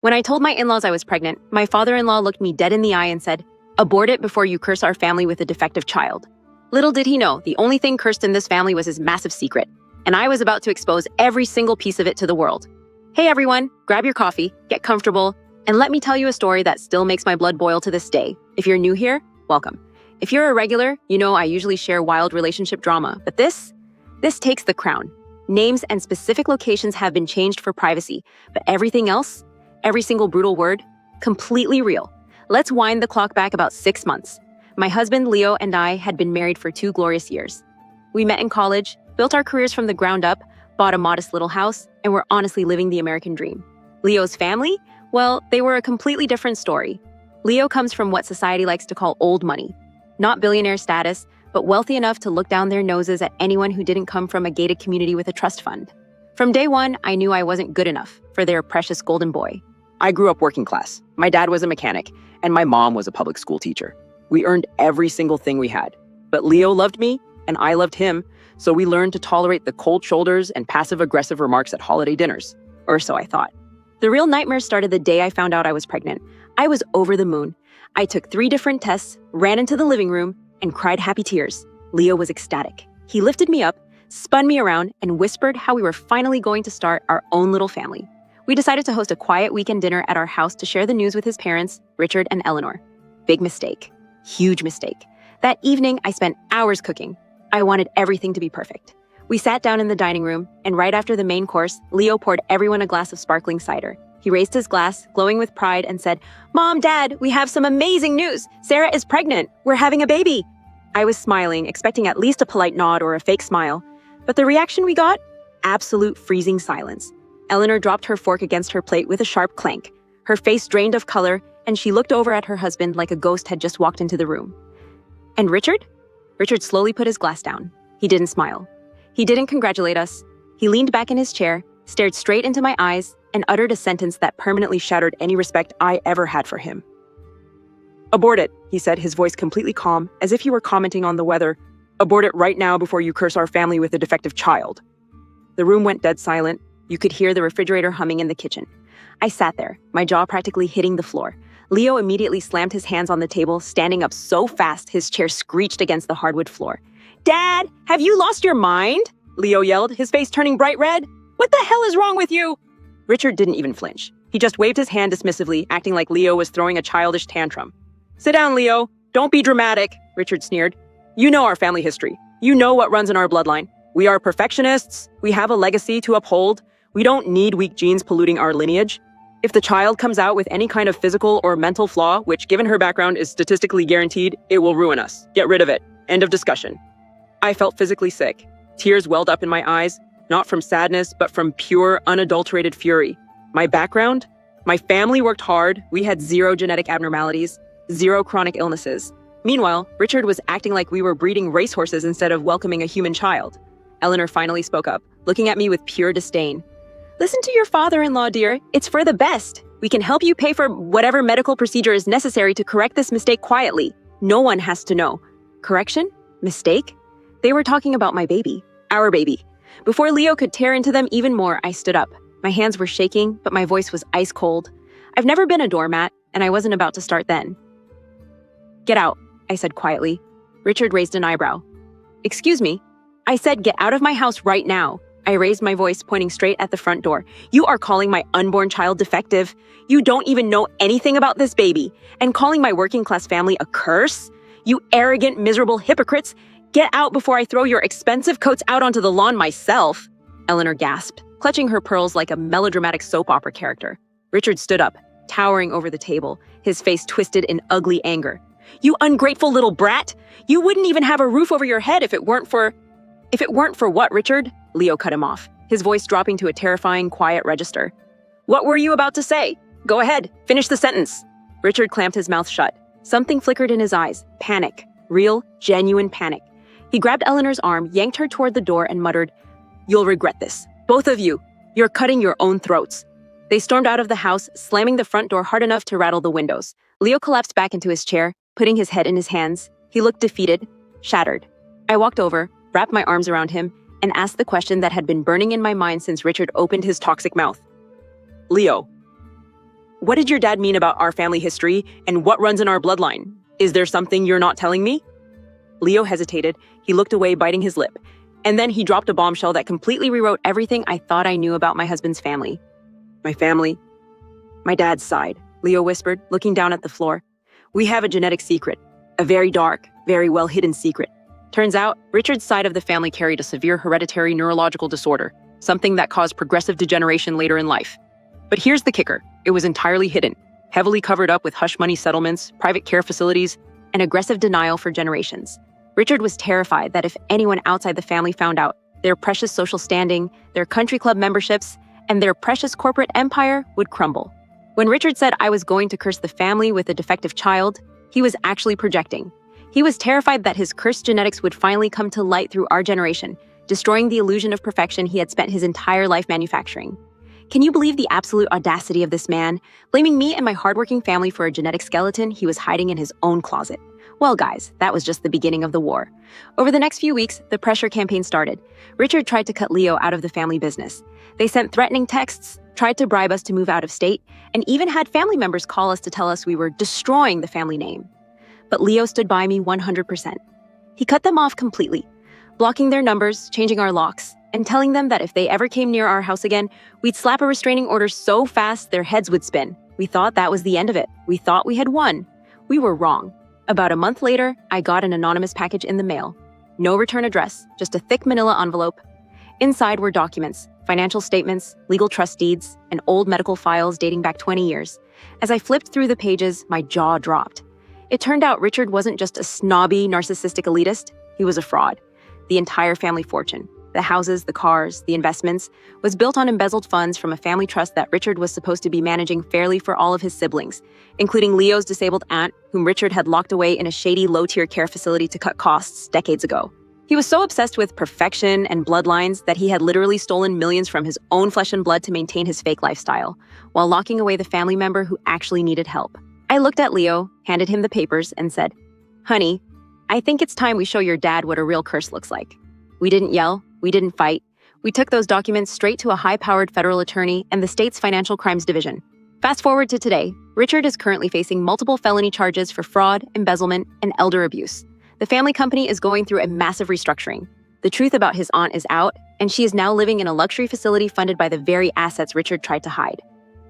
When I told my in-laws I was pregnant, my father-in-law looked me dead in the eye and said, "Abort it before you curse our family with a defective child." Little did he know, the only thing cursed in this family was his massive secret, and I was about to expose every single piece of it to the world. Hey everyone, grab your coffee, get comfortable, and let me tell you a story that still makes my blood boil to this day. If you're new here, welcome. If you're a regular, you know I usually share wild relationship drama, but this takes the crown. Names and specific locations have been changed for privacy, but everything else, every single brutal word, completely real. Let's wind the clock back about 6 months. My husband, Leo, and I had been married for 2 glorious years. We met in college, built our careers from the ground up, bought a modest little house, and were honestly living the American dream. Leo's family? Well, they were a completely different story. Leo comes from what society likes to call old money. Not billionaire status, but wealthy enough to look down their noses at anyone who didn't come from a gated community with a trust fund. From day one, I knew I wasn't good enough for their precious golden boy. I grew up working class. My dad was a mechanic, and my mom was a public school teacher. We earned every single thing we had. But Leo loved me, and I loved him, so we learned to tolerate the cold shoulders and passive-aggressive remarks at holiday dinners. Or so I thought. The real nightmare started the day I found out I was pregnant. I was over the moon. I took 3 different tests, ran into the living room, and cried happy tears. Leo was ecstatic. He lifted me up, spun me around, and whispered how we were finally going to start our own little family. We decided to host a quiet weekend dinner at our house to share the news with his parents, Richard and Eleanor. Big mistake. Huge mistake. That evening, I spent hours cooking. I wanted everything to be perfect. We sat down in the dining room, and right after the main course, Leo poured everyone a glass of sparkling cider. He raised his glass, glowing with pride, and said, "Mom, Dad, we have some amazing news. Sarah is pregnant. We're having a baby." I was smiling, expecting at least a polite nod or a fake smile. But the reaction we got? Absolute freezing silence. Eleanor dropped her fork against her plate with a sharp clank. Her face drained of color, and she looked over at her husband like a ghost had just walked into the room. And Richard? Richard slowly put his glass down. He didn't smile. He didn't congratulate us. He leaned back in his chair, stared straight into my eyes, and uttered a sentence that permanently shattered any respect I ever had for him. "Abort it," he said, his voice completely calm, as if he were commenting on the weather. "Abort it right now before you curse our family with a defective child." The room went dead silent. You could hear the refrigerator humming in the kitchen. I sat there, my jaw practically hitting the floor. Leo immediately slammed his hands on the table, standing up so fast his chair screeched against the hardwood floor. "Dad, have you lost your mind?" Leo yelled, his face turning bright red. "What the hell is wrong with you?" Richard didn't even flinch. He just waved his hand dismissively, acting like Leo was throwing a childish tantrum. "Sit down, Leo. Don't be dramatic," Richard sneered. "You know our family history. You know what runs in our bloodline. We are perfectionists. We have a legacy to uphold. We don't need weak genes polluting our lineage. If the child comes out with any kind of physical or mental flaw, which given her background is statistically guaranteed, it will ruin us. Get rid of it. End of discussion." I felt physically sick. Tears welled up in my eyes, not from sadness, but from pure, unadulterated fury. My background? My family worked hard. We had 0 genetic abnormalities, 0 chronic illnesses. Meanwhile, Richard was acting like we were breeding racehorses instead of welcoming a human child. Eleanor finally spoke up, looking at me with pure disdain. "Listen to your father-in-law, dear. It's for the best. We can help you pay for whatever medical procedure is necessary to correct this mistake quietly. No one has to know." Correction? Mistake? They were talking about my baby. Our baby. Before Leo could tear into them even more, I stood up. My hands were shaking, but my voice was ice cold. I've never been a doormat, and I wasn't about to start then. "Get out," I said quietly. Richard raised an eyebrow. "Excuse me?" I said, "Get out of my house right now." I raised my voice, pointing straight at the front door. "You are calling my unborn child defective. You don't even know anything about this baby. And calling my working-class family a curse? You arrogant, miserable hypocrites. Get out before I throw your expensive coats out onto the lawn myself." Eleanor gasped, clutching her pearls like a melodramatic soap opera character. Richard stood up, towering over the table, his face twisted in ugly anger. "You ungrateful little brat! You wouldn't even have a roof over your head if it weren't for..." "If it weren't for what, Richard?" Leo cut him off, his voice dropping to a terrifying, quiet register. "What were you about to say? Go ahead, finish the sentence." Richard clamped his mouth shut. Something flickered in his eyes. Panic. Real, genuine panic. He grabbed Eleanor's arm, yanked her toward the door, and muttered, "You'll regret this. Both of you. You're cutting your own throats." They stormed out of the house, slamming the front door hard enough to rattle the windows. Leo collapsed back into his chair, putting his head in his hands. He looked defeated, shattered. I walked over, wrapped my arms around him, and asked the question that had been burning in my mind since Richard opened his toxic mouth. "Leo, What did your dad mean about our family history and what runs in our bloodline? Is there something you're not telling me? Leo hesitated. He looked away, biting his lip. And then he dropped a bombshell that completely rewrote everything I thought I knew about my husband's family. My family? My dad sighed. Leo whispered, looking down at the floor. We have a genetic secret. A very dark, very well-hidden secret. Turns out, Richard's side of the family carried a severe hereditary neurological disorder, something that caused progressive degeneration later in life. But here's the kicker. It was entirely hidden, heavily covered up with hush money settlements, private care facilities, and aggressive denial for generations. Richard was terrified that if anyone outside the family found out, their precious social standing, their country club memberships, and their precious corporate empire would crumble. When Richard said I was going to curse the family with a defective child, he was actually projecting. He was terrified that his cursed genetics would finally come to light through our generation, destroying the illusion of perfection he had spent his entire life manufacturing. Can you believe the absolute audacity of this man, blaming me and my hardworking family for a genetic skeleton he was hiding in his own closet? Well, guys, that was just the beginning of the war. Over the next few weeks, the pressure campaign started. Richard tried to cut Leo out of the family business. They sent threatening texts, tried to bribe us to move out of state, and even had family members call us to tell us we were destroying the family name. But Leo stood by me 100%. He cut them off completely, blocking their numbers, changing our locks, and telling them that if they ever came near our house again, we'd slap a restraining order so fast their heads would spin. We thought that was the end of it. We thought we had won. We were wrong. About a month later, I got an anonymous package in the mail. No return address, just a thick manila envelope. Inside were documents, financial statements, legal trust deeds, and old medical files dating back 20 years. As I flipped through the pages, my jaw dropped. It turned out Richard wasn't just a snobby, narcissistic elitist. He was a fraud. The entire family fortune, the houses, the cars, the investments, was built on embezzled funds from a family trust that Richard was supposed to be managing fairly for all of his siblings, including Leo's disabled aunt, whom Richard had locked away in a shady low-tier care facility to cut costs decades ago. He was so obsessed with perfection and bloodlines that he had literally stolen millions from his own flesh and blood to maintain his fake lifestyle, while locking away the family member who actually needed help. I looked at Leo, handed him the papers, and said, "Honey, I think it's time we show your dad what a real curse looks like." We didn't yell. We didn't fight. We took those documents straight to a high-powered federal attorney and the state's Financial Crimes Division. Fast forward to today, Richard is currently facing multiple felony charges for fraud, embezzlement, and elder abuse. The family company is going through a massive restructuring. The truth about his aunt is out, and she is now living in a luxury facility funded by the very assets Richard tried to hide.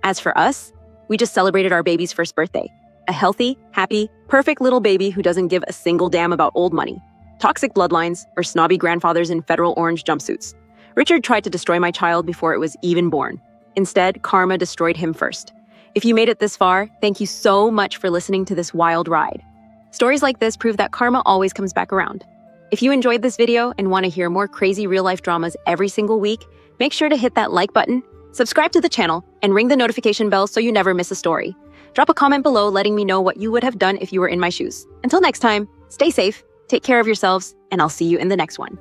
As for us, we just celebrated our baby's first birthday. A healthy, happy, perfect little baby who doesn't give a single damn about old money, toxic bloodlines, or snobby grandfathers in federal orange jumpsuits. Richard tried to destroy my child before it was even born. Instead, karma destroyed him first. If you made it this far, thank you so much for listening to this wild ride. Stories like this prove that karma always comes back around. If you enjoyed this video and want to hear more crazy real-life dramas every single week, make sure to hit that like button, subscribe to the channel, and ring the notification bell so you never miss a story. Drop a comment below letting me know what you would have done if you were in my shoes. Until next time, stay safe, take care of yourselves, and I'll see you in the next one.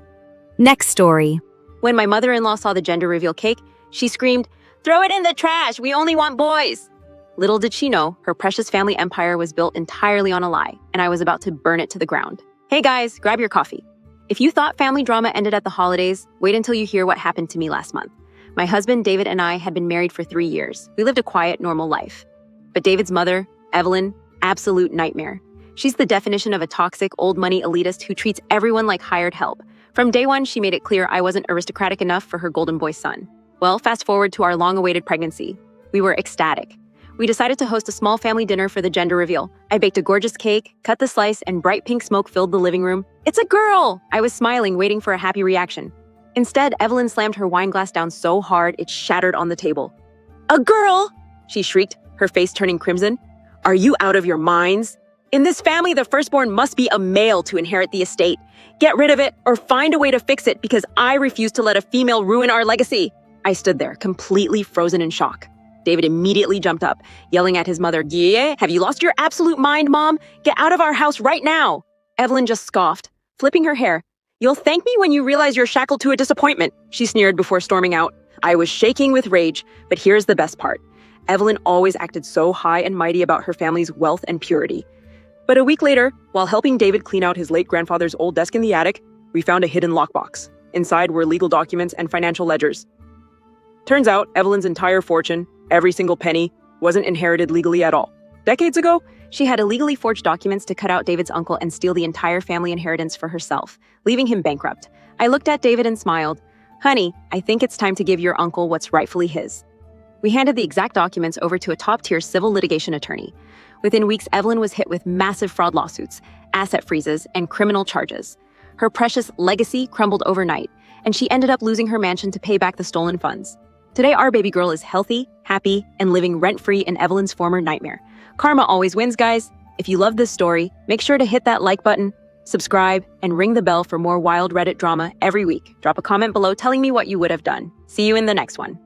Next story. When my mother-in-law saw the gender reveal cake, she screamed, "Throw it in the trash! We only want boys!" Little did she know, her precious family empire was built entirely on a lie, and I was about to burn it to the ground. Hey guys, grab your coffee. If you thought family drama ended at the holidays, wait until you hear what happened to me last month. My husband, David, and I had been married for 3 years. We lived a quiet, normal life. But David's mother, Evelyn, absolute nightmare. She's the definition of a toxic, old money elitist who treats everyone like hired help. From day one, she made it clear I wasn't aristocratic enough for her golden boy son. Well, fast forward to our long-awaited pregnancy. We were ecstatic. We decided to host a small family dinner for the gender reveal. I baked a gorgeous cake, cut the slice, and bright pink smoke filled the living room. "It's a girl!" I was smiling, waiting for a happy reaction. Instead, Evelyn slammed her wine glass down so hard it shattered on the table. "A girl!" she shrieked, her face turning crimson. "Are you out of your minds? In this family, the firstborn must be a male to inherit the estate. Get rid of it or find a way to fix it because I refuse to let a female ruin our legacy." I stood there, completely frozen in shock. David immediately jumped up, yelling at his mother, "Yeah, have you lost your absolute mind, Mom? Get out of our house right now!" Evelyn just scoffed, flipping her hair. "You'll thank me when you realize you're shackled to a disappointment," she sneered before storming out. I was shaking with rage, but here's the best part. Evelyn always acted so high and mighty about her family's wealth and purity. But a week later, while helping David clean out his late grandfather's old desk in the attic, we found a hidden lockbox. Inside were legal documents and financial ledgers. Turns out, Evelyn's entire fortune, every single penny, wasn't inherited legally at all. Decades ago, She had illegally forged documents to cut out David's uncle and steal the entire family inheritance for herself, leaving him bankrupt. I looked at David and smiled. Honey, I think it's time to give your uncle what's rightfully his. We handed the exact documents over to a top-tier civil litigation attorney. Within weeks, Evelyn was hit with massive fraud lawsuits, asset freezes, and criminal charges. Her precious legacy crumbled overnight, and she ended up losing her mansion to pay back the stolen funds. Today, our baby girl is healthy, happy, and living rent-free in Evelyn's former nightmare. Karma always wins, guys. If you love this story, make sure to hit that like button, subscribe, and ring the bell for more wild Reddit drama every week. Drop a comment below telling me what you would have done. See you in the next one.